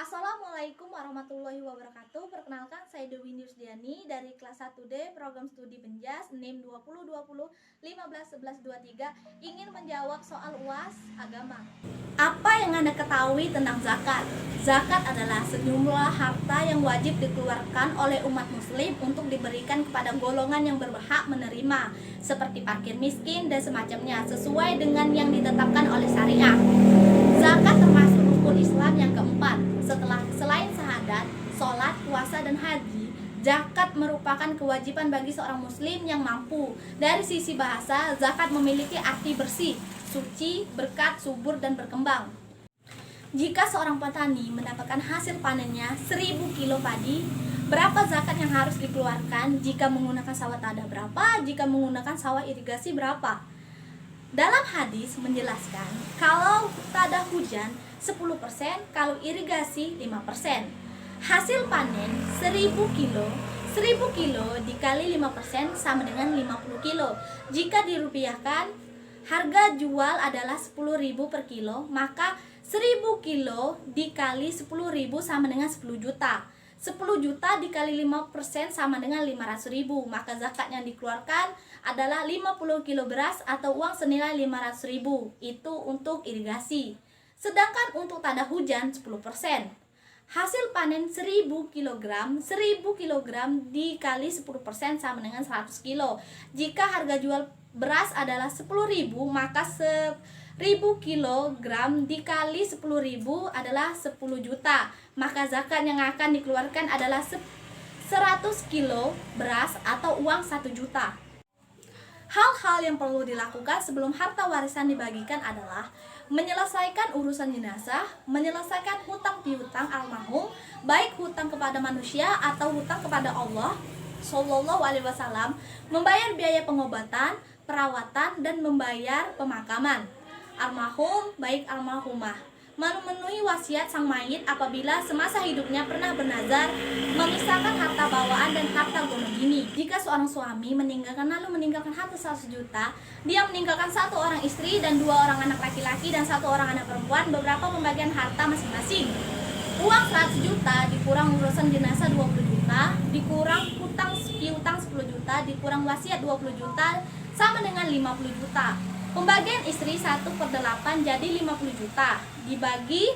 Assalamualaikum warahmatullahi wabarakatuh. Perkenalkan, saya Dewi Nusdiani dari kelas 1D Program Studi Penjas NIM 2020 15 11 23 ingin menjawab soal UAS agama. Apa yang Anda ketahui tentang zakat? Zakat adalah sejumlah harta yang wajib dikeluarkan oleh umat muslim untuk diberikan kepada golongan yang berhak menerima, seperti fakir miskin dan semacamnya, sesuai dengan yang ditetapkan oleh syariah. Zakat termasuk rukun Islam yang keempat. Selain syahadat, sholat, puasa, dan haji, zakat merupakan kewajiban bagi seorang muslim yang mampu. Dari sisi bahasa, zakat memiliki arti bersih, suci, berkat, subur, dan berkembang. Jika seorang petani mendapatkan hasil panennya 1000 kilo padi, berapa zakat yang harus dikeluarkan? Jika menggunakan sawah tadah berapa? Jika menggunakan sawah irigasi berapa? Dalam hadis menjelaskan kalau tadah hujan 10%, kalau irigasi 5%. Hasil panen 1000 kilo dikali 5% sama dengan 50 kilo. Jika dirupiahkan, harga jual adalah 10.000 per kilo, maka 1000 kilo dikali 10.000 sama dengan 10 juta. 10 juta dikali 5% sama dengan 500.000. Maka zakat yang dikeluarkan adalah 50 kilo beras atau uang senilai 500.000. Itu untuk irigasi. Sedangkan untuk tadah hujan 10%. Hasil panen 1000 kg dikali 10% sama dengan 100 kilo. Jika harga jual beras adalah 10.000, maka 1000 kg dikali 10.000 adalah 10 juta. Maka zakat yang akan dikeluarkan adalah 100 kilo beras atau uang 1 juta. Hal-hal yang perlu dilakukan sebelum harta warisan dibagikan adalah menyelesaikan urusan jenazah, menyelesaikan hutang piutang almarhum, baik hutang kepada manusia atau hutang kepada Allah Shallallahu Alaihi Wasallam, membayar biaya pengobatan, perawatan, dan membayar pemakaman almarhum baik almarhumah, memenuhi wasiat sang mayit apabila semasa hidupnya pernah bernazar memisahkan harta bawaan dan harta gonogini. Jika seorang suami meninggalkan harta 100 juta, dia meninggalkan 1 orang istri dan 2 orang anak laki-laki dan 1 orang anak perempuan, beberapa pembagian harta masing-masing. Uang 100 juta dikurang urusan jenazah 20 juta, dikurang hutang piutang 10 juta, dikurang wasiat 20 juta, sama dengan 50 juta. Pembagian istri 1/8 jadi 50 juta. Dibagi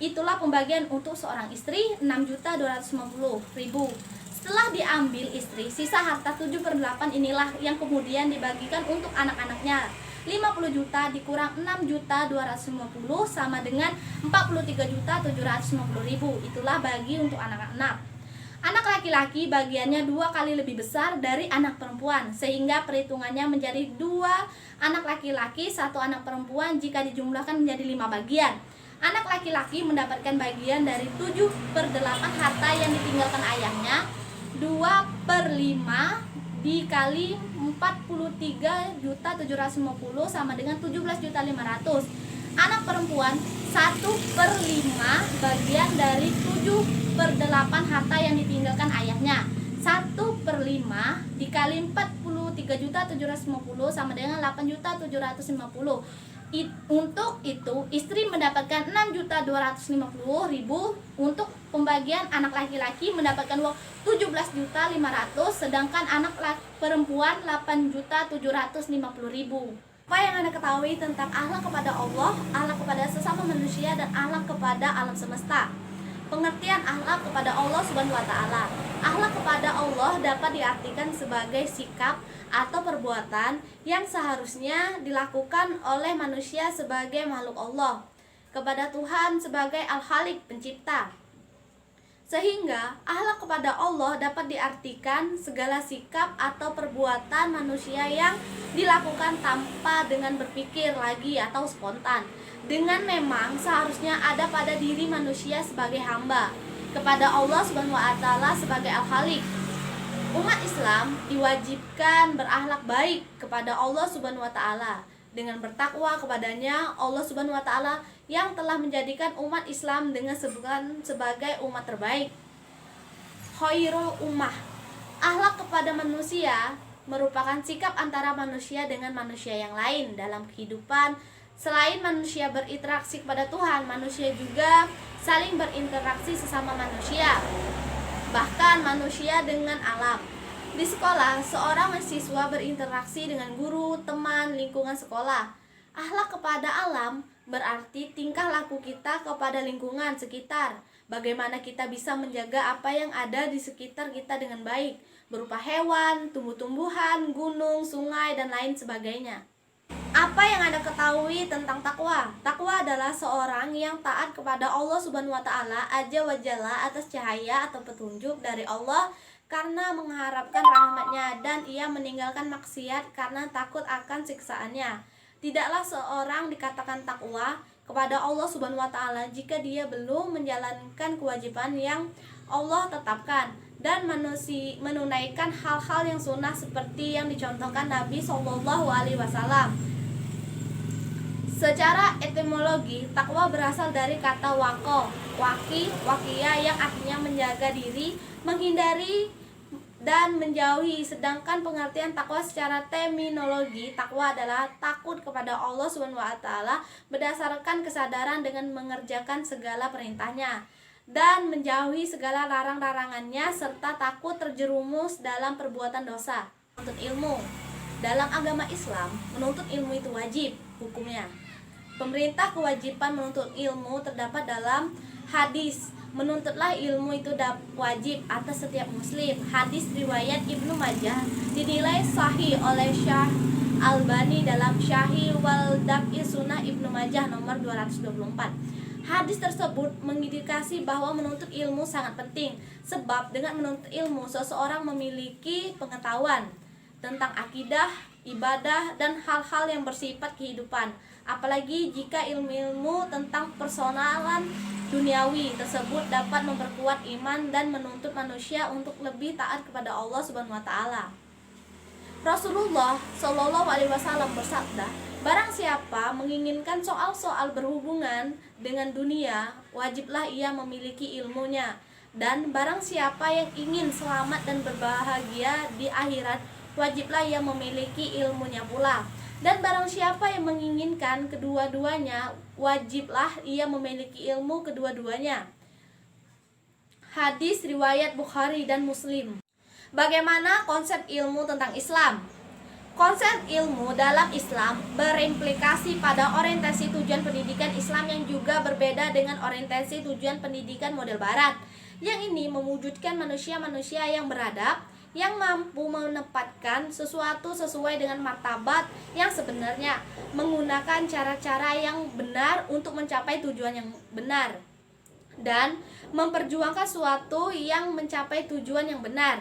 itulah pembagian untuk seorang istri 6.250.000. Setelah diambil istri, sisa harta 7/8 inilah yang kemudian dibagikan untuk anak-anaknya. 50 juta dikurang 6.250 sama dengan 43.750.000. Itulah bagi untuk anak-anak. Anak laki-laki bagiannya 2 kali lebih besar dari anak perempuan, sehingga perhitungannya menjadi 2 anak laki-laki, 1 anak perempuan jika dijumlahkan menjadi 5 bagian. Anak laki-laki mendapatkan bagian dari 7/8 harta yang ditinggalkan ayahnya. 2/5 dikali 43.750 sama dengan 17.500. Anak perempuan 1/5 bagian dari 7/8 harta yang ditinggalkan ayahnya. 1/5 dikali 43.750 sama dengan 8.750. Untuk itu istri mendapatkan 6.250.000. Untuk pembagian anak laki-laki mendapatkan uang 17.500, sedangkan anak perempuan 8.750.000. Apa yang Anda ketahui tentang akhlak kepada Allah, akhlak kepada sesama manusia, dan akhlak kepada alam semesta? Pengertian akhlak kepada Allah Subhanahu wa taala. Akhlak kepada Allah dapat diartikan sebagai sikap atau perbuatan yang seharusnya dilakukan oleh manusia sebagai makhluk Allah kepada Tuhan sebagai Al-Khaliq pencipta. Sehingga akhlak kepada Allah dapat diartikan segala sikap atau perbuatan manusia yang dilakukan tanpa dengan berpikir lagi atau spontan, dengan memang seharusnya ada pada diri manusia sebagai hamba kepada Allah Subhanahu wa taala sebagai Al-Khaliq. Umat Islam diwajibkan berakhlak baik kepada Allah Subhanahu wa taala dengan bertakwa kepadanya, Allah Subhanahu wa taala yang telah menjadikan umat Islam dengan sebutan sebagai umat terbaik. Khairul ummah. Akhlak kepada manusia merupakan sikap antara manusia dengan manusia yang lain dalam kehidupan Selain manusia berinteraksi kepada Tuhan, manusia juga saling berinteraksi sesama manusia, bahkan manusia dengan alam. Di sekolah, seorang mahasiswa berinteraksi dengan guru, teman, lingkungan sekolah. Akhlak kepada alam berarti tingkah laku kita kepada lingkungan sekitar. Bagaimana kita bisa menjaga apa yang ada di sekitar kita dengan baik, berupa hewan, tumbuh-tumbuhan, gunung, sungai, dan lain sebagainya. Apa yang Anda ketahui tentang takwa? Takwa adalah seorang yang taat kepada Allah Subhanahu wa taala azza wa jalla atas cahaya atau petunjuk dari Allah karena mengharapkan rahmatnya, dan ia meninggalkan maksiat karena takut akan siksaannya. Tidaklah seorang dikatakan takwa kepada Allah Subhanahu wa taala jika dia belum menjalankan kewajiban yang Allah tetapkan dan menunaikan hal-hal yang sunnah seperti yang dicontohkan Nabi Shallallahu alaihi wasallam. Secara etimologi, takwa berasal dari kata waqo, wakia yang artinya menjaga diri, menghindari dan menjauhi. Sedangkan pengertian takwa secara terminologi, takwa adalah takut kepada Allah Subhanahu wa taala berdasarkan kesadaran dengan mengerjakan segala perintahnya dan menjauhi segala larang-larangannya, serta takut terjerumus dalam perbuatan dosa. Menuntut ilmu. Dalam agama Islam, menuntut ilmu itu wajib hukumnya. Pemerintah kewajiban menuntut ilmu terdapat dalam hadis. Menuntutlah ilmu itu wajib atas setiap muslim. Hadis riwayat Ibnu Majah dinilai sahih oleh Syekh Albani dalam Syahih wal Dab'i Sunnah Ibnu Majah nomor 224. Hadis tersebut mengindikasi bahwa menuntut ilmu sangat penting, sebab dengan menuntut ilmu seseorang memiliki pengetahuan tentang akidah, ibadah, dan hal-hal yang bersifat kehidupan. Apalagi jika ilmu-ilmu tentang persoalan duniawi tersebut dapat memperkuat iman dan menuntut manusia untuk lebih taat kepada Allah Subhanahu wa taala. Rasulullah Shallallahu alaihi wasallam bersabda, barang siapa menginginkan soal-soal berhubungan dengan dunia, wajiblah ia memiliki ilmunya. Dan barang siapa yang ingin selamat dan berbahagia di akhirat, wajiblah ia memiliki ilmunya pula. Dan barang siapa yang menginginkan kedua-duanya, wajiblah ia memiliki ilmu kedua-duanya. Hadis riwayat Bukhari dan Muslim. Bagaimana konsep ilmu tentang Islam? Konsep ilmu dalam Islam berimplikasi pada orientasi tujuan pendidikan Islam yang juga berbeda dengan orientasi tujuan pendidikan model Barat. Yang ini mewujudkan manusia-manusia yang beradab, yang mampu menempatkan sesuatu sesuai dengan martabat yang sebenarnya, menggunakan cara-cara yang benar untuk mencapai tujuan yang benar, dan memperjuangkan sesuatu yang mencapai tujuan yang benar.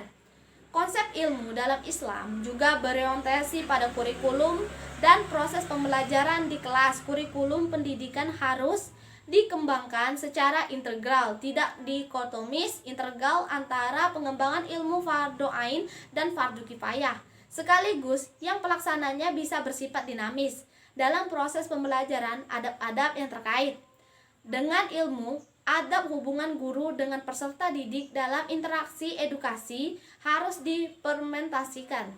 Konsep ilmu dalam Islam juga berorientasi pada kurikulum dan proses pembelajaran di kelas. Kurikulum pendidikan harus dikembangkan secara integral, tidak dikotomis, integral antara pengembangan ilmu fardhu ain dan fardhu kifayah. Sekaligus yang pelaksananya bisa bersifat dinamis. Dalam proses pembelajaran, adab-adab yang terkait dengan ilmu, adab hubungan guru dengan peserta didik dalam interaksi edukasi harus diimplementasikan.